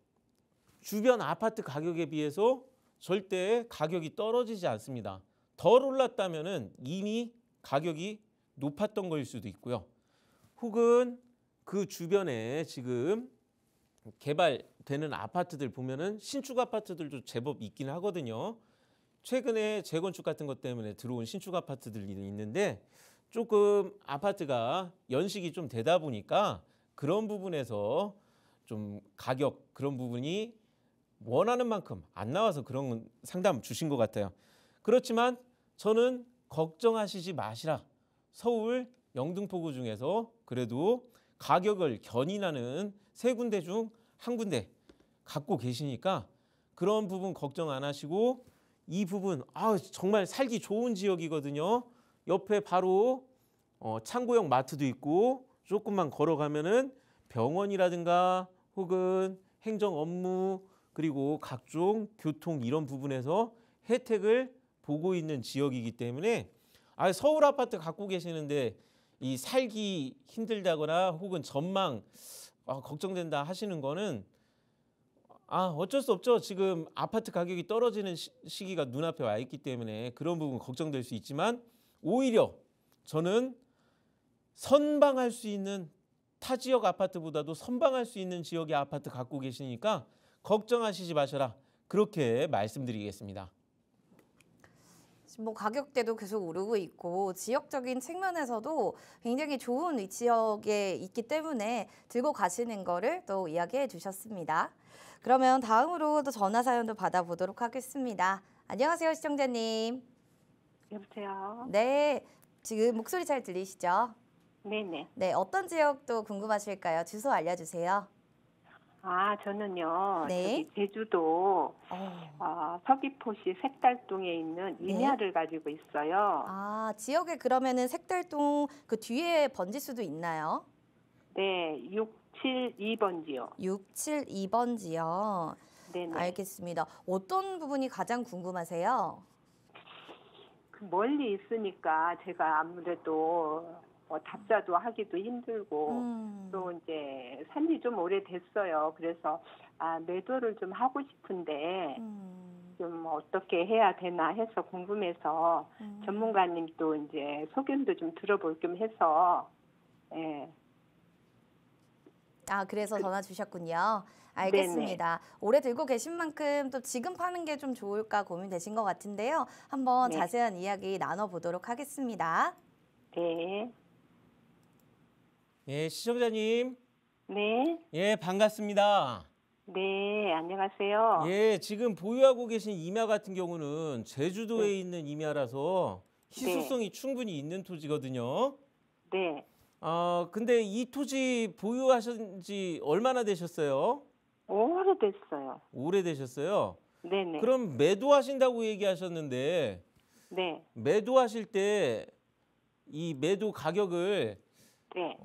주변 아파트 가격에 비해서 절대 가격이 떨어지지 않습니다. 덜 올랐다면은 이미 가격이 높았던 거일 수도 있고요. 혹은 그 주변에 지금 개발되는 아파트들 보면은 신축 아파트들도 제법 있긴 하거든요. 최근에 재건축 같은 것 때문에 들어온 신축 아파트들이 있는데 조금 아파트가 연식이 좀 되다 보니까 그런 부분에서 좀 가격 그런 부분이 원하는 만큼 안 나와서 그런 상담 주신 것 같아요. 그렇지만 저는 걱정하시지 마시라. 서울 영등포구 중에서 그래도 가격을 견인하는 3군데 중 1군데 갖고 계시니까 그런 부분 걱정 안 하시고, 이 부분 정말 살기 좋은 지역이거든요. 옆에 바로 창고형 마트도 있고 조금만 걸어가면은 병원이라든가 혹은 행정 업무 그리고 각종 교통 이런 부분에서 혜택을 보고 있는 지역이기 때문에 서울 아파트 갖고 계시는데 이 살기 힘들다거나 혹은 전망 걱정된다 하시는 거는 어쩔 수 없죠. 지금 아파트 가격이 떨어지는 시기가 눈앞에 와 있기 때문에 그런 부분 걱정될 수 있지만 오히려 저는 선방할 수 있는 타 지역 아파트보다도 선방할 수 있는 지역의 아파트 갖고 계시니까 걱정하시지 마셔라, 그렇게 말씀드리겠습니다. 지금 가격대도 계속 오르고 있고 지역적인 측면에서도 굉장히 좋은 지역에 있기 때문에 들고 가시는 거를 또 이야기해 주셨습니다. 그러면 다음으로 또 전화 사연도 받아보도록 하겠습니다. 안녕하세요, 시청자님. 여보세요. 네, 지금 목소리 잘 들리시죠? 네네. 네, 어떤 지역도 궁금하실까요? 주소 알려주세요. 저는요. 네. 제주도 서귀포시 색달동에 있는 네. 임야를 가지고 있어요. 지역에 그러면은 색달동 그 뒤에 번지수도 있나요? 네, 672번지요. 672번지요. 네네. 알겠습니다. 어떤 부분이 가장 궁금하세요? 멀리 있으니까 제가 아무래도 답사도 하기도 힘들고 또 이제 산지 좀 오래됐어요. 그래서 매도를 좀 하고 싶은데 좀 어떻게 해야 되나 해서 궁금해서 전문가님 또 이제 소견도 좀 들어볼 겸 해서 예. 그래서 전화 주셨군요. 알겠습니다. 네네. 오래 들고 계신 만큼 또 지금 파는 게 좀 좋을까 고민되신 것 같은데요. 한번 자세한 이야기 나눠보도록 하겠습니다. 네. 예, 시청자님. 네. 예, 반갑습니다. 네, 안녕하세요. 예, 지금 보유하고 계신 임야 같은 경우는 제주도에 있는 임야라서 희소성이 충분히 있는 토지거든요. 네. 근데 이 토지 보유하신 지 얼마나 되셨어요? 오래됐어요. 오래되셨어요? 네네. 그럼 매도하신다고 얘기하셨는데 네. 매도하실 때 이 매도 가격을 네.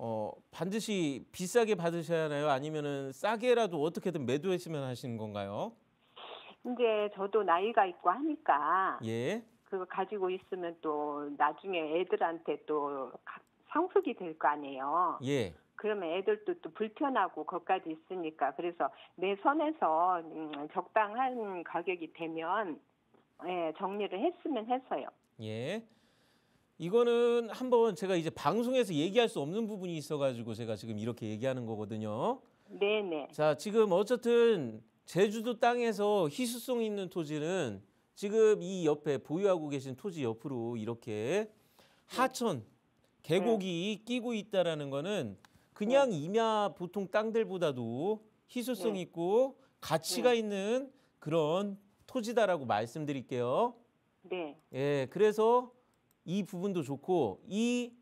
반드시 비싸게 받으셔야 하나요? 아니면은 싸게라도 어떻게든 매도했으면 하시는 건가요? 이제 저도 나이가 있고 하니까 예. 그거 가지고 있으면 또 나중에 애들한테 또 상속이 될 거 아니에요. 예. 그러면 애들도 또 불편하고 것까지 있으니까 그래서 내 선에서 적당한 가격이 되면 예, 정리를 했으면 해서요. 예. 이거는 한번 제가 이제 방송에서 얘기할 수 없는 부분이 있어가지고 제가 지금 이렇게 얘기하는 거거든요. 네네. 자, 지금 어쨌든 제주도 땅에서 희소성 있는 토지는 지금 이 옆에 보유하고 계신 토지 옆으로 이렇게 하천, 계곡이 끼고 있다라는 거는 그냥 임야 보통 땅들보다도 희소성 있고 가치가 있는 그런 토지다라고 말씀드릴게요. 네. 예, 그래서 이 부분도 좋고 이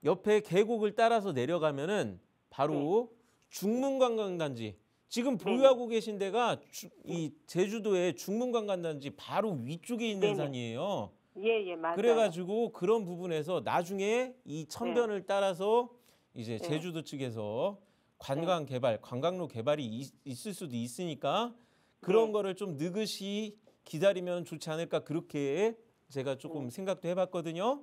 옆에 계곡을 따라서 내려가면은 바로 중문관광단지 지금 보유하고 계신 데가 이 제주도의 중문관광단지 바로 위쪽에 있는 산이에요. 예, 맞아요. 그래가지고 그런 부분에서 나중에 이 천변을 따라서 이제 제주도 측에서 관광 개발, 관광로 개발이 있을 수도 있으니까 그런 거를 좀 느긋이 기다리면 좋지 않을까 그렇게 제가 조금 생각도 해봤거든요.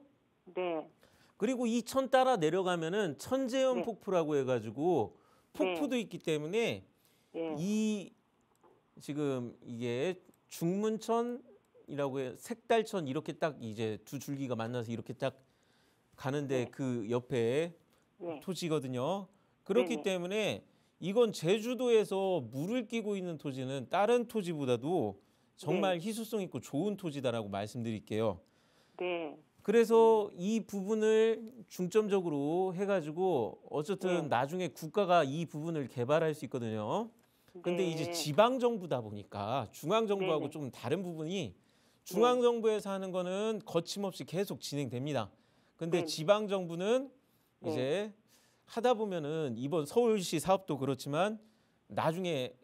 네. 그리고 이 천 따라 내려가면은 천재연 폭포라고 해가지고 폭포도 있기 때문에 이 지금 이게 중문천이라고 해 색달천 이렇게 딱 이제 두 줄기가 만나서 이렇게 딱 가는데 그 옆에 토지거든요. 그렇기 때문에 이건 제주도에서 물을 끼고 있는 토지는 다른 토지보다도 정말 희소성 있고 좋은 토지다라고 말씀드릴게요. 네. 그래서 이 부분을 중점적으로 해가지고 어쨌든 나중에 국가가 이 부분을 개발할 수 있거든요. 근데 이제 지방 정부다 보니까 중앙 정부하고 좀 다른 부분이 중앙 정부에서 하는 거는 거침없이 계속 진행됩니다. 근데 지방 정부는 이제 하다 보면은 이번 서울시 사업도 그렇지만 나중에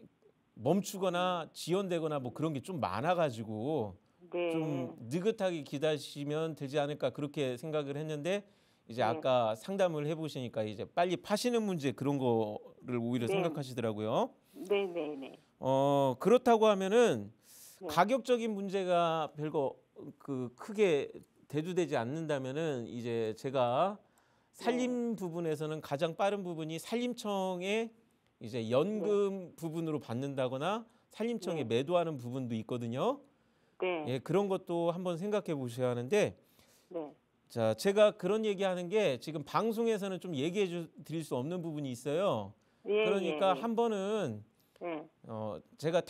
멈추거나 지연되거나 뭐 그런 게 좀 많아가지고 좀 느긋하게 기다리시면 되지 않을까 그렇게 생각을 했는데 이제 아까 상담을 해보시니까 이제 빨리 파시는 문제 그런 거를 오히려 생각하시더라고요. 네네네. 그렇다고 하면은 가격적인 문제가 별거 크게 대두되지 않는다면은 이제 제가 산림 부분에서는 가장 빠른 부분이 산림청에 이제 연금 부분으로 받는다거나 산림청에 매도하는 부분도 있거든요. 예, 그런 것도 한번 생각해 보셔야 하는데 자, 제가 그런 얘기하는 게 지금 방송에서는 좀 얘기해 드릴 수 없는 부분이 있어요. 그러니까 한 번은 제가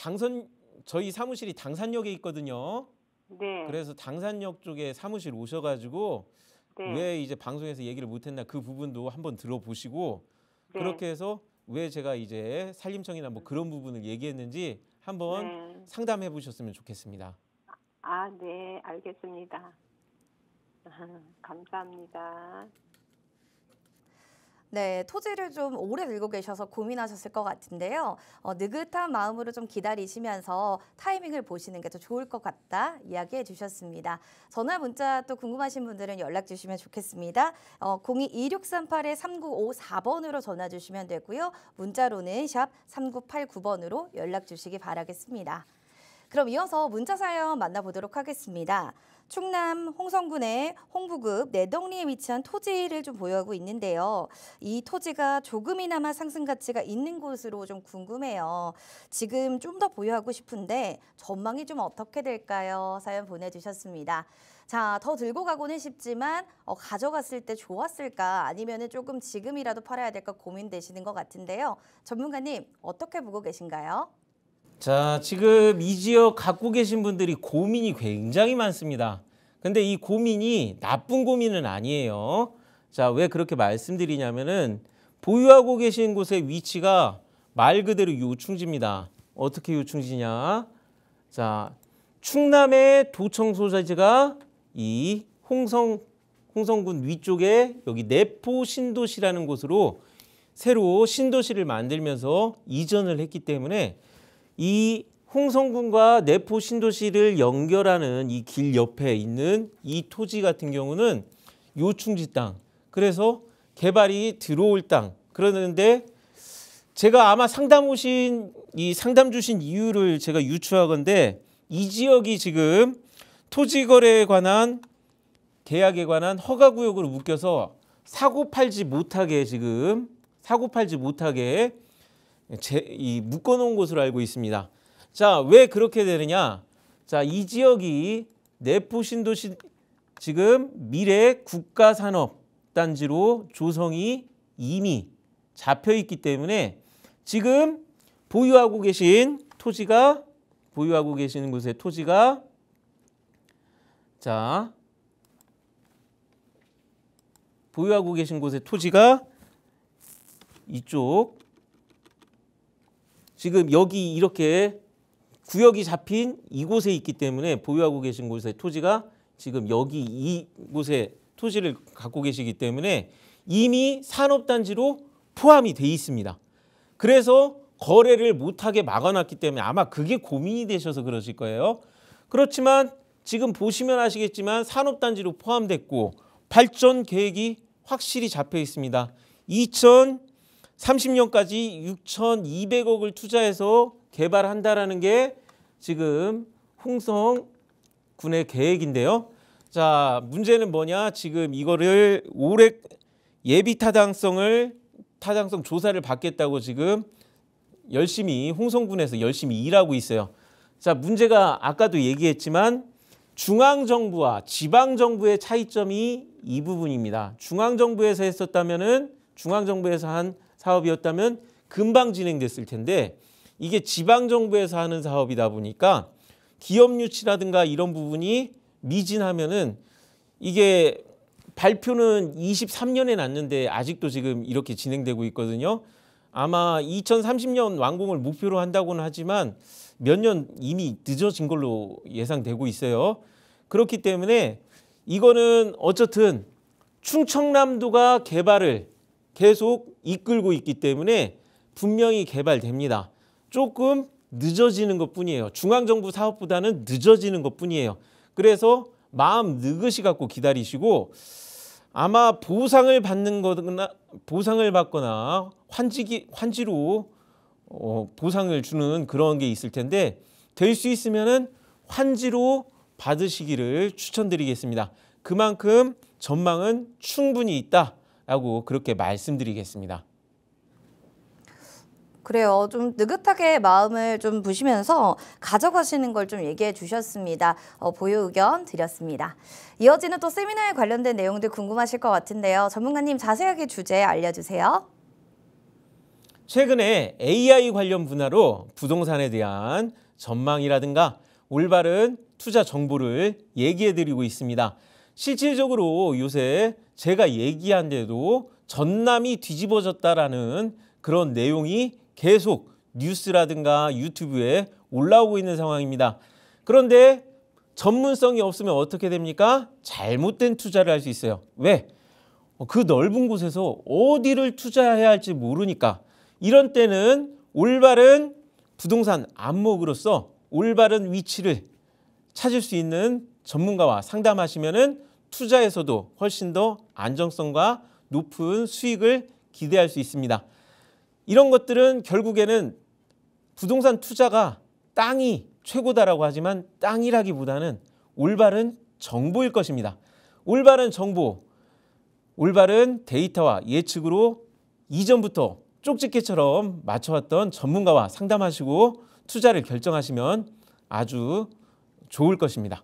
저희 사무실이 당산역에 있거든요. 그래서 당산역 쪽에 사무실 오셔가지고 왜 이제 방송에서 얘기를 못했나 그 부분도 한번 들어보시고 그렇게 해서 왜 제가 이제 산림청이나 뭐 그런 부분을 얘기했는지 한번 상담해 보셨으면 좋겠습니다. 아, 네, 알겠습니다. 감사합니다. 네, 토지를 좀 오래 들고 계셔서 고민하셨을 것 같은데요. 느긋한 마음으로 좀 기다리시면서 타이밍을 보시는 게 더 좋을 것 같다 이야기해 주셨습니다. 전화 문자 또 궁금하신 분들은 연락 주시면 좋겠습니다. 02-2638-3954번으로 전화 주시면 되고요. 문자로는 샵 3989번으로 연락 주시기 바라겠습니다. 그럼 이어서 문자 사연 만나보도록 하겠습니다. 충남 홍성군의 홍부급 내덕리에 위치한 토지를 좀 보유하고 있는데요. 이 토지가 조금이나마 상승 가치가 있는 곳으로 좀 궁금해요. 지금 좀 더 보유하고 싶은데 전망이 좀 어떻게 될까요? 사연 보내주셨습니다. 자, 더 들고 가고는 싶지만 가져갔을 때 좋았을까 아니면 조금 지금이라도 팔아야 될까 고민되시는 것 같은데요. 전문가님 어떻게 보고 계신가요? 자, 지금 이 지역 갖고 계신 분들이 고민이 굉장히 많습니다. 근데 이 고민이 나쁜 고민은 아니에요. 자, 왜 그렇게 말씀드리냐면은 보유하고 계신 곳의 위치가 말 그대로 요충지입니다. 어떻게 요충지냐? 자, 충남의 도청 소재지가 이 홍성군 위쪽에 여기 내포 신도시라는 곳으로 새로 신도시를 만들면서 이전을 했기 때문에 이 홍성군과 내포 신도시를 연결하는 이 길 옆에 있는 이 토지 같은 경우는 요충지 땅, 그래서 개발이 들어올 땅 그러는데 제가 아마 상담 주신 이유를 제가 유추하건데 이 지역이 지금 토지거래에 관한 계약에 관한 허가구역으로 묶여서 사고 팔지 못하게 묶어놓은 것으로 알고 있습니다. 자, 왜 그렇게 되느냐? 자, 이 지역이 내포 신도시 지금 미래 국가산업단지로 조성이 이미 잡혀 있기 때문에 지금 보유하고 계신 곳의 토지가 자, 보유하고 계신 곳의 토지가 이쪽 지금 여기 이렇게 구역이 잡힌 이곳에 있기 때문에 보유하고 계신 곳의 토지가 지금 여기 이곳에 토지를 갖고 계시기 때문에 이미 산업단지로 포함이 돼 있습니다. 그래서 거래를 못하게 막아놨기 때문에 아마 그게 고민이 되셔서 그러실 거예요. 그렇지만 지금 보시면 아시겠지만 산업단지로 포함됐고 발전 계획이 확실히 잡혀 있습니다. 2030년까지 6,200억을 투자해서 개발한다라는 게 지금 홍성군의 계획인데요. 자, 문제는 뭐냐? 지금 이거를 올해 예비 타당성 조사를 받겠다고 지금 홍성군에서 열심히 일하고 있어요. 자, 문제가 아까도 얘기했지만 중앙정부와 지방정부의 차이점이 이 부분입니다. 중앙정부에서 한 사업이었다면 금방 진행됐을 텐데 이게 지방정부에서 하는 사업이다 보니까 기업 유치라든가 이런 부분이 미진하면은 이게 발표는 23년에 났는데 아직도 지금 이렇게 진행되고 있거든요. 아마 2030년 완공을 목표로 한다고는 하지만 몇 년 이미 늦어진 걸로 예상되고 있어요. 그렇기 때문에 이거는 어쨌든 충청남도가 개발을 계속 이끌고 있기 때문에 분명히 개발됩니다. 조금 늦어지는 것뿐이에요. 중앙정부 사업보다는 늦어지는 것뿐이에요. 그래서 마음 느긋이 갖고 기다리시고 아마 보상을 받거나 환지로 보상을 주는 그런 게 있을 텐데 될 수 있으면은 환지로 받으시기를 추천드리겠습니다. 그만큼 전망은 충분히 있다라고 그렇게 말씀드리겠습니다. 그래요. 좀 느긋하게 마음을 좀 보시면서 가져가시는 걸 좀 얘기해 주셨습니다. 보유 의견 드렸습니다. 이어지는 또 세미나에 관련된 내용들 궁금하실 것 같은데요. 전문가님 자세하게 주제 알려주세요. 최근에 AI 관련 분야로 부동산에 대한 전망이라든가 올바른 투자 정보를 얘기해 드리고 있습니다. 실질적으로 요새 제가 얘기한 데도 전남이 뒤집어졌다라는 그런 내용이 계속 뉴스라든가 유튜브에 올라오고 있는 상황입니다. 그런데 전문성이 없으면 어떻게 됩니까? 잘못된 투자를 할 수 있어요. 왜? 그 넓은 곳에서 어디를 투자해야 할지 모르니까 이런 때는 올바른 부동산 안목으로서 올바른 위치를 찾을 수 있는 전문가와 상담하시면은 투자에서도 훨씬 더 안정성과 높은 수익을 기대할 수 있습니다. 이런 것들은 결국에는 부동산 투자가 땅이 최고다라고 하지만 땅이라기보다는 올바른 정보일 것입니다. 올바른 정보, 올바른 데이터와 예측으로 이전부터 쪽집게처럼 맞춰왔던 전문가와 상담하시고 투자를 결정하시면 아주 좋을 것입니다.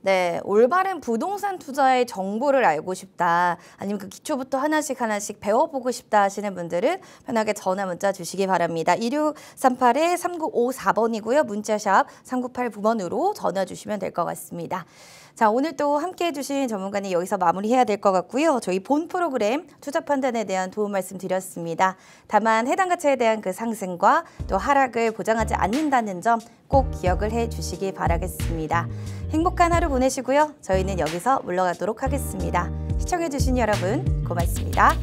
네, 올바른 부동산 투자의 정보를 알고 싶다. 아니면 그 기초부터 하나씩 배워보고 싶다 하시는 분들은 편하게 전화 문자 주시기 바랍니다. 2638-3954번이고요. 문자샵 3989번으로 전화 주시면 될 것 같습니다. 자, 오늘 또 함께해 주신 전문가님 여기서 마무리해야 될 것 같고요. 저희 본 프로그램 투자 판단에 대한 도움 말씀 드렸습니다. 다만 해당 가치에 대한 그 상승과 또 하락을 보장하지 않는다는 점 꼭 기억을 해 주시기 바라겠습니다. 행복한 하루 보내시고요. 저희는 여기서 물러가도록 하겠습니다. 시청해 주신 여러분 고맙습니다.